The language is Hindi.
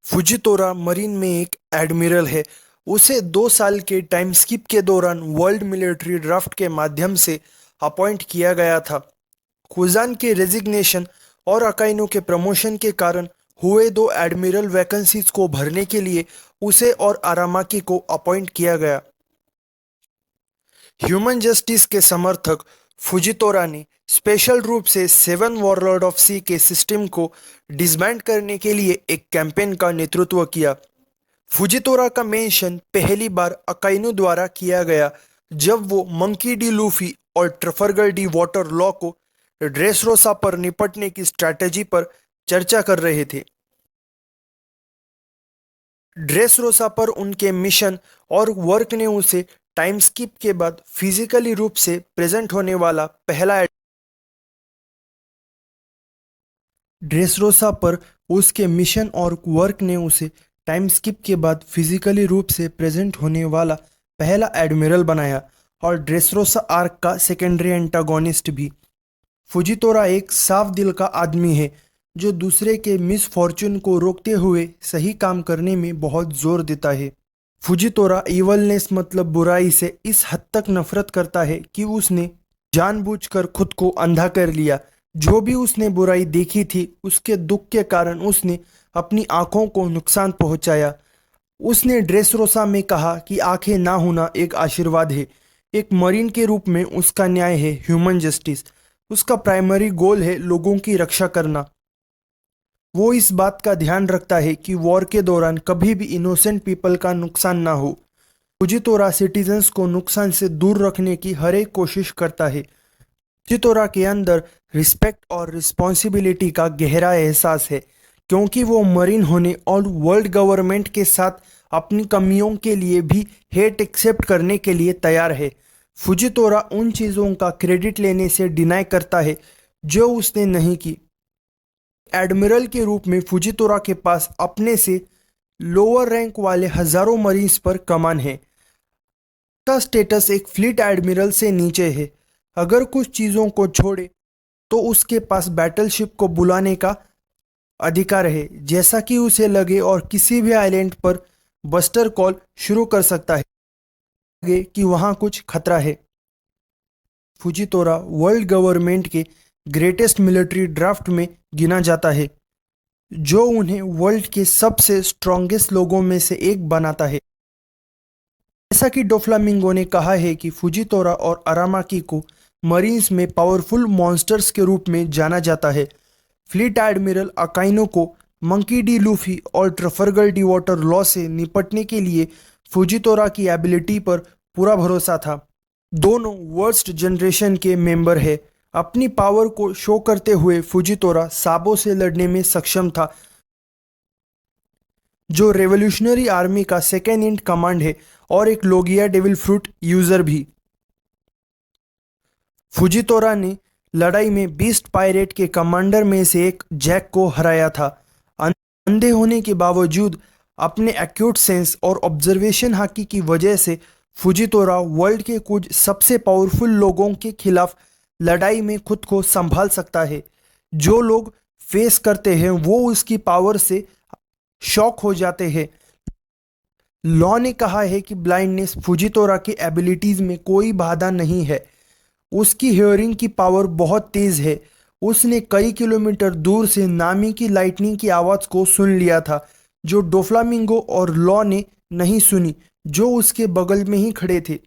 फुजितोरा मरीन में एक एडमिरल है। उसे 2 साल के टाइम स्किप के दौरान वर्ल्ड मिलिट्री ड्राफ्ट के माध्यम से अपॉइंट किया गया था। खुजान के रेजिग्नेशन और अकाइनो के प्रमोशन के कारण हुए 2 एडमिरल वैकेंसीज को भरने के लिए उसे और आरामाकी को अपॉइंट किया गया। ह्यूमन जस्टिस के समर्थक फुजितोरा ने स्पेशल रूप से 7 वॉरलॉर्ड ऑफ सी के सिस्टम को डिसबैंड करने के लिए एक कैंपेन का नेतृत्व किया। फुजितोरा का मेंशन पहली बार अकाइनो द्वारा किया गया जब वो मंकी डी लूफी और ट्रफलगर डी वाटर लॉ को ड्रेसरोसा पर निपटने की स्ट्रैटेजी पर चर्चा कर रहे थे। ड्रेसरोसा पर उनके मिशन और वर्क ने उसे टाइम स्किप के बाद फिजिकली रूप से प्रेजेंट होने वाला पहला ड्रेसरोसा पर उसके मिशन और वर्क ने उसे टाइम स्किप के बाद फिजिकली रूप से प्रेजेंट होने वाला पहला एडमिरल बनाया और ड्रेसरोसा आर्क का सेकेंडरी एंटागोनिस्ट भी। फुजितोरा एक साफ दिल का आदमी है जो दूसरे के मिसफॉर्चून को रोकते हुए सही काम करने में बहुत जोर देता है। फुजितोरा इवलनेस मतलब बुराई से इस हद तक नफरत करता है कि उसने जानबूझकर खुद को अंधा कर लिया। जो भी उसने बुराई देखी थी उसके दुख के कारण उसने अपनी आंखों को नुकसान पहुंचाया। उसने ड्रेसरोसा में कहा कि आंखें ना होना एक आशीर्वाद है। एक मरीन के रूप में उसका न्याय है ह्यूमन जस्टिस। उसका प्राइमरी गोल है लोगों की रक्षा करना। वो इस बात का ध्यान रखता है कि वॉर के दौरान कभी भी इनोसेंट पीपल का नुकसान ना हो। फुजितोरा सिटीजन्स को नुकसान से दूर रखने की हर एक कोशिश करता है। फुजितोरा के अंदर रिस्पेक्ट और रिस्पॉन्सिबिलिटी का गहरा एहसास है क्योंकि वो मरीन होने और वर्ल्ड गवर्नमेंट के साथ अपनी कमियों के लिए भी हेट एक्सेप्ट करने के लिए तैयार है। फुजितोरा उन चीज़ों का क्रेडिट लेने से डिनाई करता है जो उसने नहीं की। एडमिरल के रूप में फुजितोरा के पास अपने से लोअर रैंक वाले हजारों मरीन्स पर कमान है। का स्टेटस एक फ्लीट एडमिरल से नीचे है। अगर कुछ चीज़ों को छोड़े तो उसके पास बैटलशिप को बुलाने का अधिकार है जैसा कि उसे लगे और किसी भी आइलैंड पर बस्टर कॉल शुरू कर सकता है लगे कि वहाँ कुछ खतरा है। फुजितोरा वर्ल्ड गवर्नमेंट के ग्रेटेस्ट मिलिट्री ड्राफ्ट में गिना जाता है जो उन्हें वर्ल्ड के सबसे स्ट्रॉन्गेस्ट लोगों में से एक बनाता है। जैसा कि डोफ्लामिंगो ने कहा है कि फुजितोरा और अरामाकी को मरीन्स में पावरफुल मॉन्स्टर्स के रूप में जाना जाता है। फ्लीट एडमिरल अकाइनो को मंकी डी लूफी और ट्रफलगर डी वाटर लॉ से निपटने के लिए फुजितोरा की एबिलिटी पर पूरा भरोसा था। दोनों वर्स्ट जनरेशन के मेंबर है। अपनी पावर को शो करते हुए फुजितोरा साबो से लड़ने में सक्षम था जो रेवोल्यूशनरी आर्मी का सेकेंड इन कमांड है और एक लोगिया डेविल फ्रूट यूजर भी। फुजितोरा ने लड़ाई में बीस्ट पायरेट के कमांडर में से एक जैक को हराया था। अंधे होने के बावजूद अपने एक्यूट सेंस और ऑब्जर्वेशन हाकी की वजह से फुजितोरा वर्ल्ड के कुछ सबसे पावरफुल लोगों के खिलाफ लड़ाई में खुद को संभाल सकता है। जो लोग फेस करते हैं वो उसकी पावर से शॉक हो जाते हैं। लॉ ने कहा है कि ब्लाइंडनेस फुजितोरा की एबिलिटीज में कोई बाधा नहीं है। उसकी हियरिंग की पावर बहुत तेज है। उसने कई किलोमीटर दूर से नामी की लाइटनिंग की आवाज़ को सुन लिया था जो डोफ्लामिंगो और लॉ ने नहीं सुनी जो उसके बगल में ही खड़े थे।